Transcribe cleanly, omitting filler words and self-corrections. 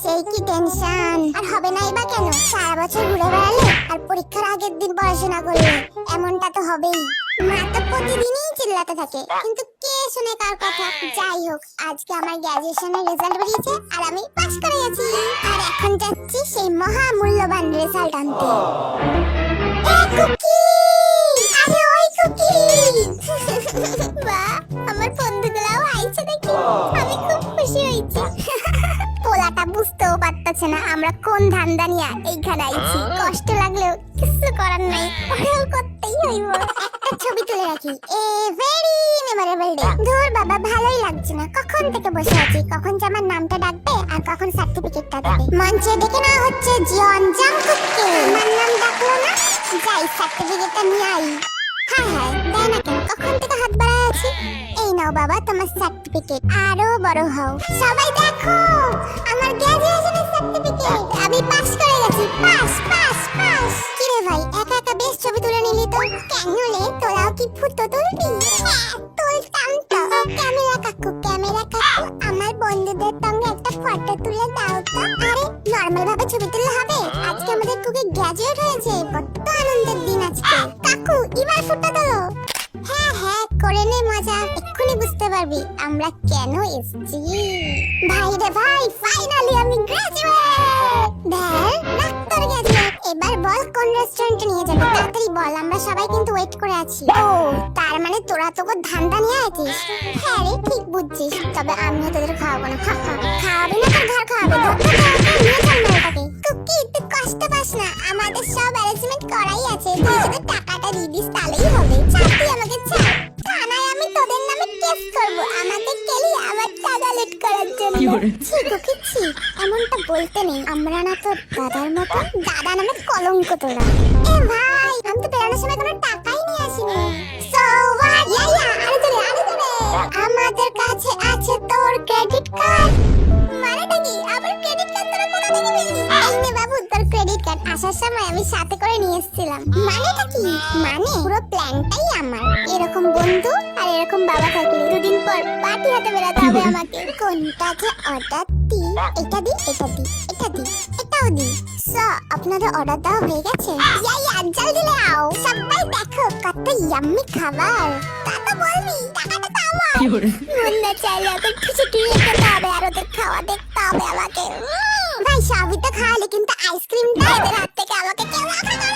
সেই কি টেনশন। আর হবে নাই বা কেন, সারা বছর ঘুরে বেড়ালে আর পরীক্ষার আগের দিন পড়াশোনা করলে এমনটা তো হবেই। মা তো প্রতিদিনই চিল্লাতে থাকে, কিন্তু কে শুনে কার কথা। যাই হোক, আজকে আমার গ্র্যাজুয়েশনের রেজাল্ট বেরিয়েছে আর আমি পাস করে গেছি। আর এখন যাচ্ছি সেই মহা মূল্যবান রেজাল্ট আনতে। কুকি, আরে ওই কুকি। বাহ, আমার বন্ধুগুলাও আইছে দেখি, আমি খুব খুশি হয়েছি। পোলাটা বুঝতেও পারতেছে না আমরা কোন ধান্দা নিয়ে এইখানে আইছি। কষ্ট লাগলেও কিছু করার নাই, ওরাও করতেই হইব। একটা ছবি তুলে রাখি, এ ভেরি মেমোরেবল ডে। ধুর বাবা, ভালোই লাগছে না। কখন থেকে বসে আছি, কখন যে আমার নামটা ডাকবে আর কখন সার্টিফিকেটটা দেবে। মঞ্চে ডেকে না হচ্ছে জিয়ন জাংকুককে, আমার নাম ডাকলো না। যাই সার্টিফিকেটটা নিয়ে আই। হ্যাঁ হ্যাঁ, দেয় না কেন, কখন থেকে হাত বাড়ায় আছি। এই নাও বাবা তোমার সার্টিফিকেট, আরো বড় হও। সবাই দেখো আমার গ্র্যাজুয়েশনের সার্টিফিকেট, আমি পাস করে গেছি। Pass pass pass. কি রে ভাই, একা একা বেশ ছবি তুলে নিলি তো। কেন রে, তোরাও কি ফটো তুলবি? হ্যাঁ তুলতাম তো। ক্যামেরা কাকু, ক্যামেরা কাকু, আমার বন্ধুদের সঙ্গে একটা ফটো তুলে দাও তো। আরে নরমাল ভাবে ছবি তুললে হবে? আজকে আমাদের কুকি গ্র্যাজুয়েট হয়েছে, বড্ড আনন্দের দিন আজকে। কাকু এবার ফটো তোলো। হ্যাঁ হ্যাঁ, করে নে মজা, এক্ষুনি বুঝতে পারবি আমরা কেন এসেছি। ভাই রে ভাই, ফাইনালি আমি গ্র্যাজুয়েট। দেখ ডাক্তার গ্র্যাজুয়েট। এবার বল কোন রেস্টুরেন্টে নিয়ে যাবে, তাড়াতাড়ি বল, আমরা সবাই কিন্তু ওয়েট করে আছি। ও তার মানে তোরা তো ধান্দা নিয়ে আছিস। হ্যাঁ রে, ঠিক বুঝছিস, তবে আমিও তোদের খাওয়াবো না। খাওয়াবি না, তোর ঘর খাওয়াবে। নিয়ে চল না ওটাকে। কুকি তুই কষ্ট পাস না, আমাদের সব অ্যারেঞ্জমেন্ট করাই আছে, তুই শুধু টাকাটা দিয়ে দিস তাহলেই হবে। ছাড়, তুই আমাকে ছাড়, তা নয় আমি তোদের নামে কেস করব। আমাকে কেলি আমার টাকা লুট করার জন্য। ছি কুকি ছি, এমনটা বলতে নেই, আমরা না তোর দাদার মতো। দাদা নামে কলঙ্ক তোরা। এ ভাই, আমি তো বেরোনোর সময় কোনো টাকাই নিয়ে আসিনি। সো হোয়াট, আরে চলে আরে চলে। আমাদের কাছে আছে তোর ক্রেডিট কার্ড। মানেটা কি, আমার ক্রেডিট কার্ড তোরা কোথা থেকে পেলি? এই নে বাবু তোর ক্রেডিট কার্ড, আসার সময় আমি সাথে করে নিয়ে এসেছিলাম। মানেটা কি? মানে পুরো প্ল্যানটাই আমার। এরকম বন্ধু আর এরকম বাবা থাকলে দুদিন পর পার্টি হাতে বেরাতে হবে আমাকে। কোনটা যে অর্ডার দি, এটা দি, এটা দি, এটা দি, এটাও দি। সো আপনাদের অর্ডার দেওয়া হয়ে গেছে? জলদি লাও, সবাই দেখো কত ইয়াম্মি খাবার। দাদা বলবি টাকাটা তো আমার। মন না চাইলে ওদের কিছু দিয়ে খেতে হবে আর ওদের খাওয়া দেখতে হবে আমাকে। ভাই সবই তো খাওয়ালে, কিন্তু আইসক্রিমটা এদের হাত থেকে আমাকে কেউ রাখা না।